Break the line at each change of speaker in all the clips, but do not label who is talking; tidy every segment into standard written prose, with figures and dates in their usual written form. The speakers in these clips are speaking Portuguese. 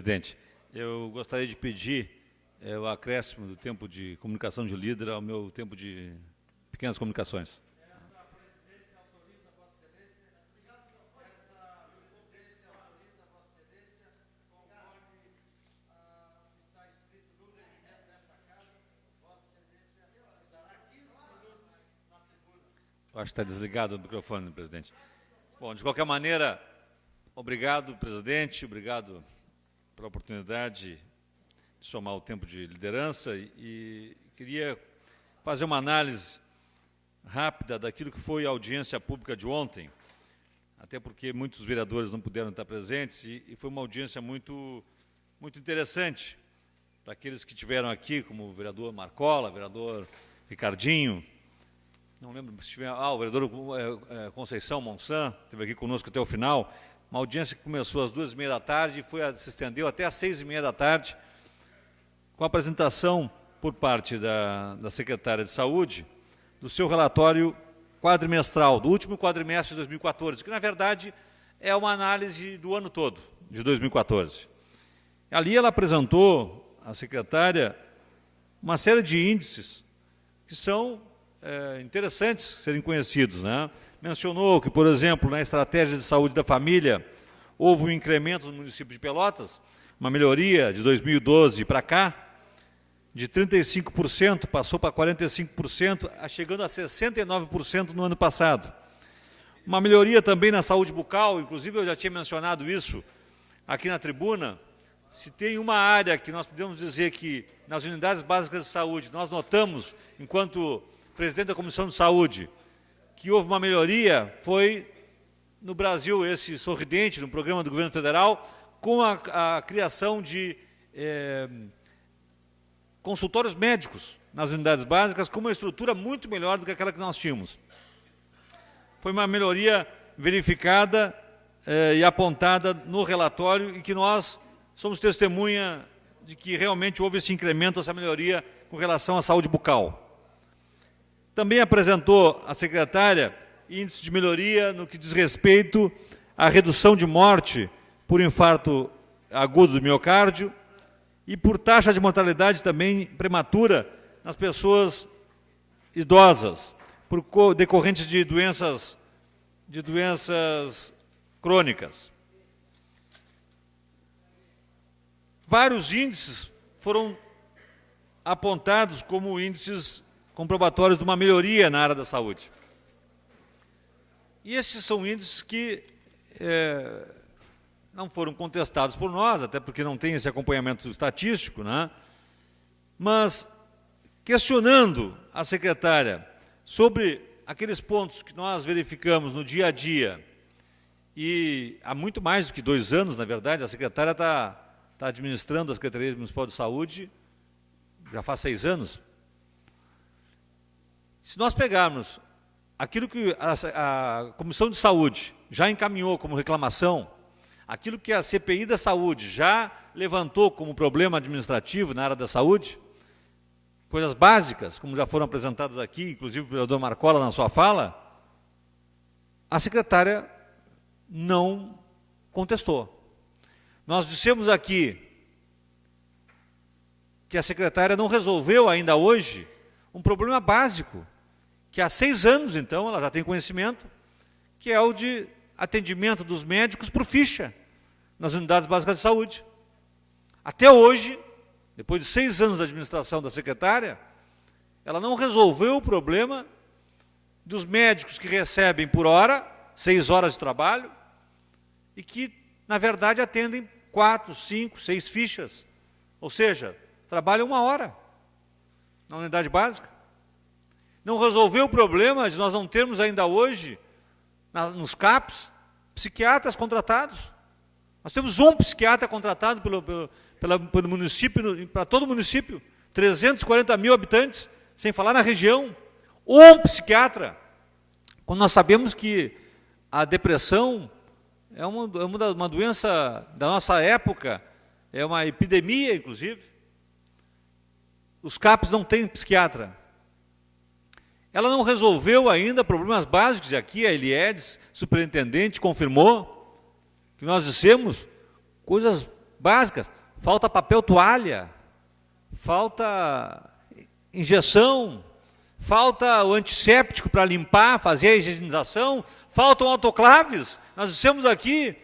presidente. Eu gostaria de pedir o acréscimo do tempo de comunicação de líder ao meu tempo de pequenas comunicações. Eu acho que está desligado o microfone, presidente. Bom, de qualquer maneira, obrigado, presidente, obrigado pela oportunidade de somar o tempo de liderança e queria fazer uma análise rápida daquilo que foi a audiência pública de ontem, até porque muitos vereadores não puderam estar presentes e foi uma audiência muito interessante para aqueles que estiveram aqui, como o vereador Marcola, o vereador Ricardinho, não lembro se tiver, o vereador Conceição Monsan, esteve aqui conosco até o final, uma audiência que começou às 2h30 da tarde e se estendeu até às 6h30 da tarde, com a apresentação por parte da secretária de Saúde do seu relatório quadrimestral, do último quadrimestre de 2014, que na verdade é uma análise do ano todo, de 2014. Ali ela apresentou, a secretária, uma série de índices que são interessantes serem conhecidos, né? Mencionou que, por exemplo, na estratégia de saúde da família, houve um incremento no município de Pelotas, uma melhoria de 2012 para cá, de 35%, passou para 45%, chegando a 69% no ano passado. Uma melhoria também na saúde bucal, inclusive eu já tinha mencionado isso aqui na tribuna. Se tem uma área que nós podemos dizer que, nas unidades básicas de saúde, nós notamos, enquanto presidente da Comissão de Saúde, que houve uma melhoria, foi no Brasil esse sorridente, no programa do governo federal, com a criação de consultórios médicos nas unidades básicas, com uma estrutura muito melhor do que aquela que nós tínhamos. Foi uma melhoria verificada e apontada no relatório e que nós somos testemunha de que realmente houve esse incremento, essa melhoria com relação à saúde bucal. Também apresentou a secretária índice de melhoria no que diz respeito à redução de morte por infarto agudo do miocárdio e por taxa de mortalidade também prematura nas pessoas idosas, por decorrentes de doenças crônicas. Vários índices foram apontados como índices comprobatórios de uma melhoria na área da saúde. E esses são índices que não foram contestados por nós, até porque não tem esse acompanhamento estatístico, né? Mas, questionando a secretária sobre aqueles pontos que nós verificamos no dia a dia, e há muito mais do que 2 anos, na verdade, a secretária está administrando a Secretaria Municipal de Saúde, já faz 6 anos. Se nós pegarmos aquilo que a Comissão de Saúde já encaminhou como reclamação, aquilo que a CPI da Saúde já levantou como problema administrativo na área da saúde, coisas básicas, como já foram apresentadas aqui, inclusive o vereador Marcola na sua fala, a secretária não contestou. Nós dissemos aqui que a secretária não resolveu ainda hoje um problema básico, que há 6 anos, então, ela já tem conhecimento, que é o de atendimento dos médicos por ficha nas unidades básicas de saúde. Até hoje, depois de 6 anos da administração da secretária, ela não resolveu o problema dos médicos que recebem por hora, 6 horas de trabalho, e que, na verdade, atendem 4, 5, 6 fichas. Ou seja, trabalham 1 hora na unidade básica. Não resolveu o problema de nós não termos ainda hoje, nos CAPs, psiquiatras contratados. Nós temos um psiquiatra contratado pelo município, para todo o município, 340 mil habitantes, sem falar na região. Um psiquiatra. Quando nós sabemos que a depressão é uma doença da nossa época, é uma epidemia, inclusive. Os CAPs não têm psiquiatra. Ela não resolveu ainda problemas básicos, e aqui a Eliedes, superintendente, confirmou que nós dissemos coisas básicas. falta papel toalha, falta injeção, falta o antisséptico para limpar, fazer a higienização, faltam autoclaves. Nós dissemos aqui,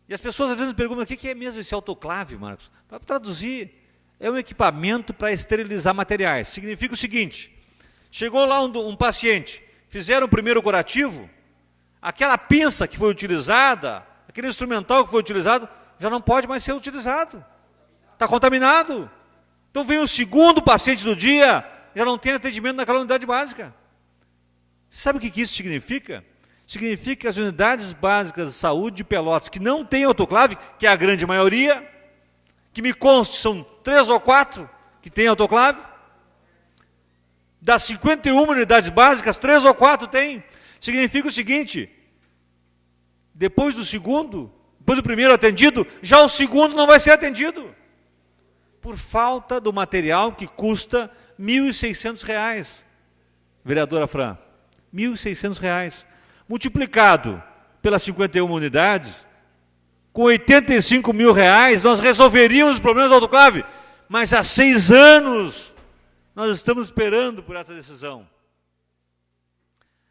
e as pessoas às vezes perguntam, o que é mesmo esse autoclave, Marcos? Para traduzir, é um equipamento para esterilizar materiais. Significa o seguinte, chegou lá um paciente, fizeram o primeiro curativo, aquela pinça que foi utilizada, aquele instrumental que foi utilizado, já não pode mais ser utilizado. Está contaminado. Então vem o segundo paciente do dia, já não tem atendimento naquela unidade básica. Você sabe o que isso significa? Significa que as unidades básicas de saúde de Pelotas, que não têm autoclave, que é a grande maioria, que me conste são 3 ou 4 que têm autoclave, das 51 unidades básicas, 3 ou 4 têm. Significa o seguinte, depois do primeiro atendido, já o segundo não vai ser atendido, por falta do material que custa R$ 1.600, vereadora Fran, R$ 1.600, multiplicado pelas 51 unidades, com R$ 85 mil, nós resolveríamos os problemas do autoclave, mas há 6 anos nós estamos esperando por essa decisão.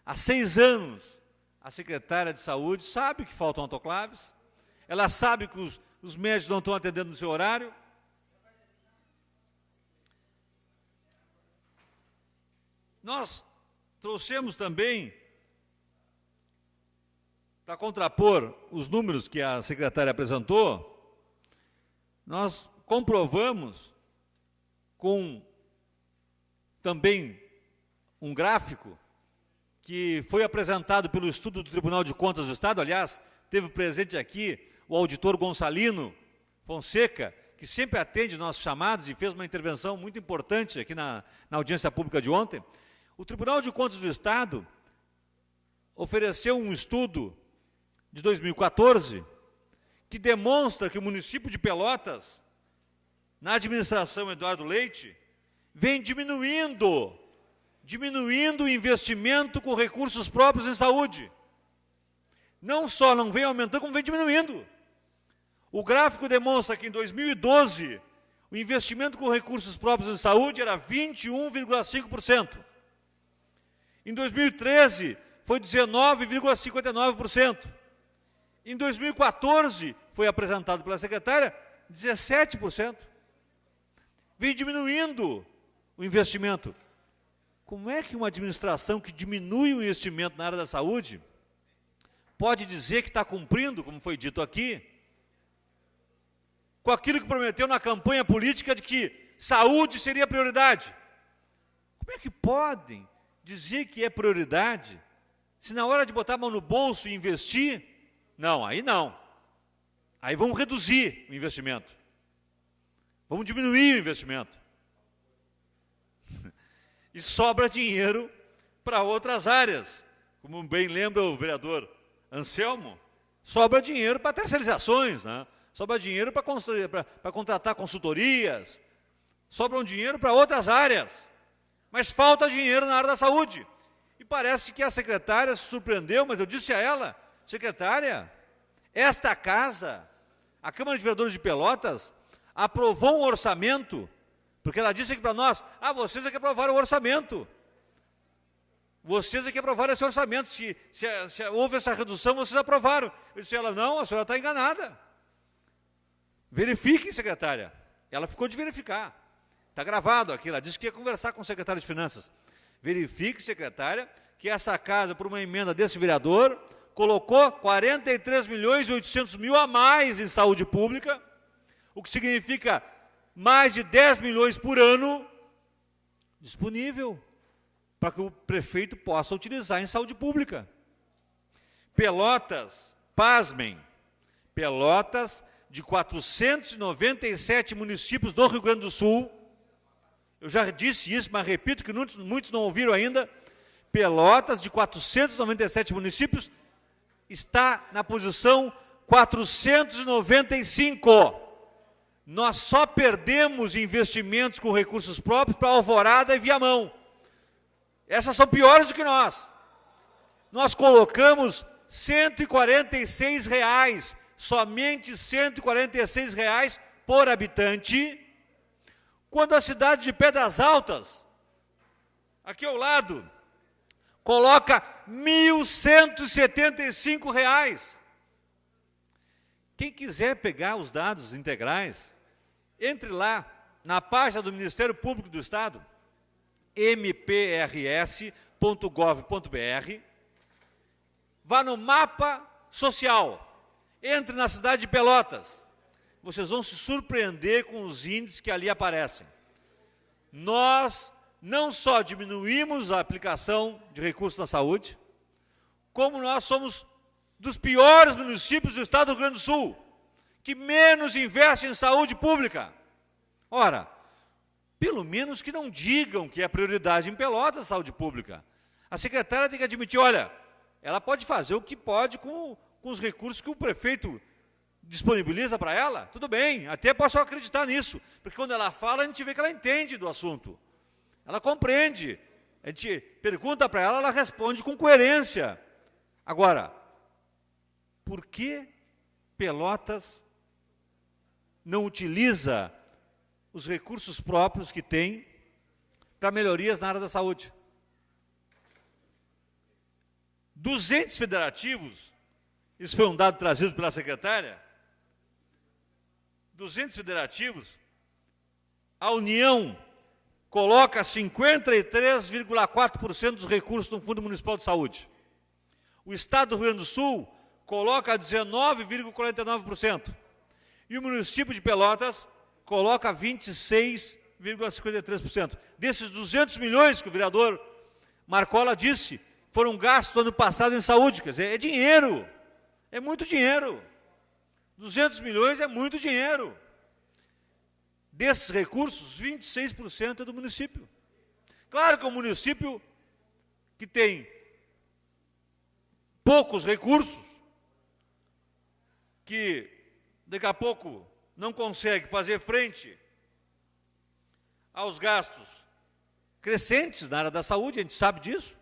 Há 6 anos, a secretária de saúde sabe que faltam autoclaves, ela sabe que os médicos não estão atendendo no seu horário. Nós trouxemos também, para contrapor os números que a secretária apresentou, nós comprovamos com também um gráfico que foi apresentado pelo estudo do Tribunal de Contas do Estado, aliás, teve presente aqui o auditor Gonçalino Fonseca, que sempre atende nossos chamados e fez uma intervenção muito importante aqui na audiência pública de ontem. O Tribunal de Contas do Estado ofereceu um estudo de 2014 que demonstra que o município de Pelotas, na administração Eduardo Leite, vem diminuindo o investimento com recursos próprios em saúde. Não só não vem aumentando, como vem diminuindo. O gráfico demonstra que em 2012, o investimento com recursos próprios em saúde era 21,5%. Em 2013, foi 19,59%. Em 2014, foi apresentado pela secretária, 17%. Vem diminuindo o investimento. Como é que uma administração que diminui o investimento na área da saúde pode dizer que está cumprindo, como foi dito aqui, com aquilo que prometeu na campanha política de que saúde seria prioridade? Como é que podem dizer que é prioridade, se na hora de botar a mão no bolso e investir, não, aí não. Aí vamos reduzir o investimento. Vamos diminuir o investimento. E sobra dinheiro para outras áreas. Como bem lembra o vereador Anselmo, sobra dinheiro para terceirizações, né? Sobra dinheiro para contratar consultorias, sobra um dinheiro para outras áreas. Mas falta dinheiro na área da saúde. E parece que a secretária se surpreendeu, mas eu disse a ela, secretária, esta casa, a Câmara de Vereadores de Pelotas, aprovou um orçamento, porque ela disse aqui para nós, vocês é que aprovaram o orçamento. Vocês é que aprovaram esse orçamento, se houve essa redução, vocês aprovaram. Eu disse a ela, não, a senhora está enganada. Verifique, secretária. Ela ficou de verificar. Está gravado aqui, ela disse que ia conversar com o secretário de Finanças. Verifique, secretária, que essa casa, por uma emenda desse vereador, colocou 43.800.000 a mais em saúde pública, o que significa mais de 10 milhões por ano disponível para que o prefeito possa utilizar em saúde pública. Pelotas, pasmem, Pelotas, de 497 municípios do Rio Grande do Sul, eu já disse isso, mas repito que muitos não ouviram ainda, Pelotas, de 497 municípios, está na posição 495. Nós só perdemos investimentos com recursos próprios para Alvorada e Viamão. Essas são piores do que nós. Nós colocamos R$ 146, somente R$ 146 por habitante, quando a cidade de Pedras Altas, aqui ao lado, coloca R$ 1.175. Quem quiser pegar os dados integrais, entre lá na página do Ministério Público do Estado, mprs.gov.br, vá no mapa social, entre na cidade de Pelotas. Vocês vão se surpreender com os índices que ali aparecem. Nós não só diminuímos a aplicação de recursos na saúde, como nós somos dos piores municípios do estado do Rio Grande do Sul, que menos investem em saúde pública. Ora, pelo menos que não digam que é prioridade em Pelotas a saúde pública. A secretária tem que admitir, olha, ela pode fazer o que pode com os recursos que o prefeito disponibiliza para ela, tudo bem, até posso acreditar nisso, porque quando ela fala, a gente vê que ela entende do assunto. Ela compreende, a gente pergunta para ela, ela responde com coerência. Agora, por que Pelotas não utiliza os recursos próprios que tem para melhorias na área da saúde? 200 federativos, isso foi um dado trazido pela secretária, 200 federativos, a União coloca 53,4% dos recursos no Fundo Municipal de Saúde. O Estado do Rio Grande do Sul coloca 19,49%. E o município de Pelotas coloca 26,53%. Desses 200 milhões que o vereador Marcola disse, foram gastos no ano passado em saúde. Quer dizer, é dinheiro, é muito dinheiro. 200 milhões é muito dinheiro. Desses recursos, 26% é do município. Claro que é um município que tem poucos recursos, que daqui a pouco não consegue fazer frente aos gastos crescentes na área da saúde, a gente sabe disso.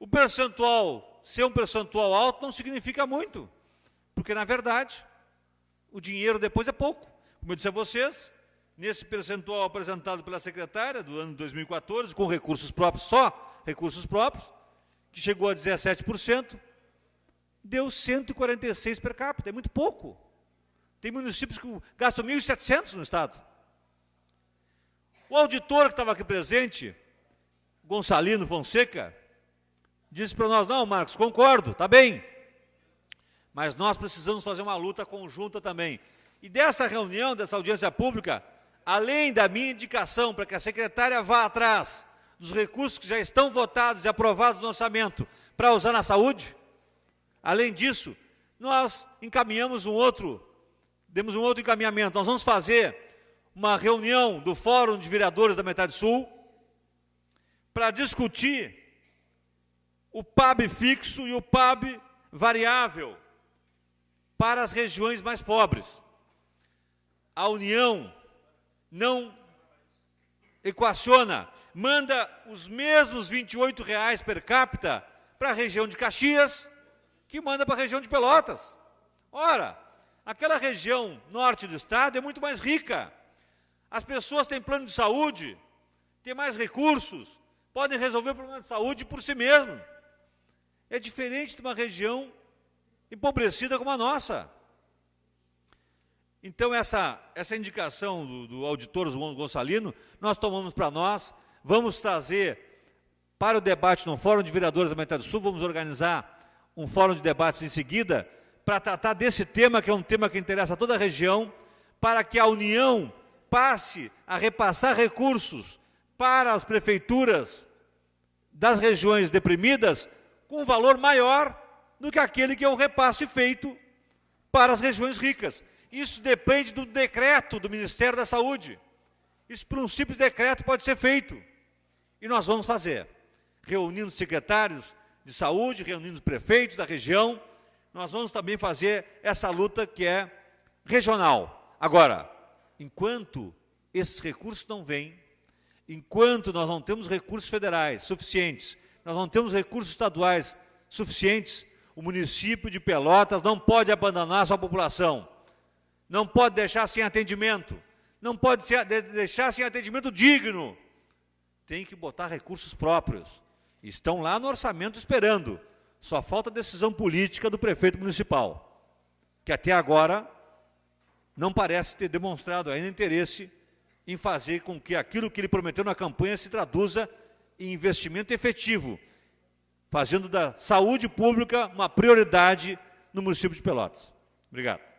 O percentual, ser um percentual alto não significa muito, porque, na verdade, o dinheiro depois é pouco. Como eu disse a vocês, nesse percentual apresentado pela secretária do ano 2014, com recursos próprios, só recursos próprios, que chegou a 17%, deu 146 per capita, é muito pouco. Tem municípios que gastam 1.700 no estado. O auditor que estava aqui presente, Gonçalino Fonseca, disse para nós, não, Marcos, concordo, está bem, mas nós precisamos fazer uma luta conjunta também. E dessa reunião, dessa audiência pública, além da minha indicação para que a secretária vá atrás dos recursos que já estão votados e aprovados no orçamento para usar na saúde, além disso, nós encaminhamos demos um outro encaminhamento. Nós vamos fazer uma reunião do Fórum de Vereadores da Metade Sul para discutir o PAB fixo e o PAB variável para as regiões mais pobres. A União não equaciona, manda os mesmos R$ 28,00 per capita para a região de Caxias, que manda para a região de Pelotas. Ora, aquela região norte do estado é muito mais rica. As pessoas têm plano de saúde, têm mais recursos, podem resolver o problema de saúde por si mesmo. É diferente de uma região empobrecida como a nossa. Então, essa indicação do auditor Gonçalino, nós tomamos para nós, vamos trazer para o debate no Fórum de Vereadores da Metade Sul, vamos organizar um fórum de debates em seguida, para tratar desse tema, que é um tema que interessa a toda a região, para que a União passe a repassar recursos para as prefeituras das regiões deprimidas, com um valor maior do que aquele que é o repasse feito para as regiões ricas. Isso depende do decreto do Ministério da Saúde. Isso, por um simples decreto, pode ser feito. E nós vamos fazer, reunindo os secretários de saúde, reunindo os prefeitos da região, nós vamos também fazer essa luta que é regional. Agora, enquanto esses recursos não vêm, enquanto nós não temos recursos federais suficientes, nós não temos recursos estaduais suficientes, o município de Pelotas não pode abandonar a sua população. não pode deixar sem atendimento, não pode deixar sem atendimento digno. Tem que botar recursos próprios. Estão lá no orçamento esperando. Só falta decisão política do prefeito municipal, que até agora não parece ter demonstrado ainda interesse em fazer com que aquilo que ele prometeu na campanha se traduza em investimento efetivo, fazendo da saúde pública uma prioridade no município de Pelotas. Obrigado.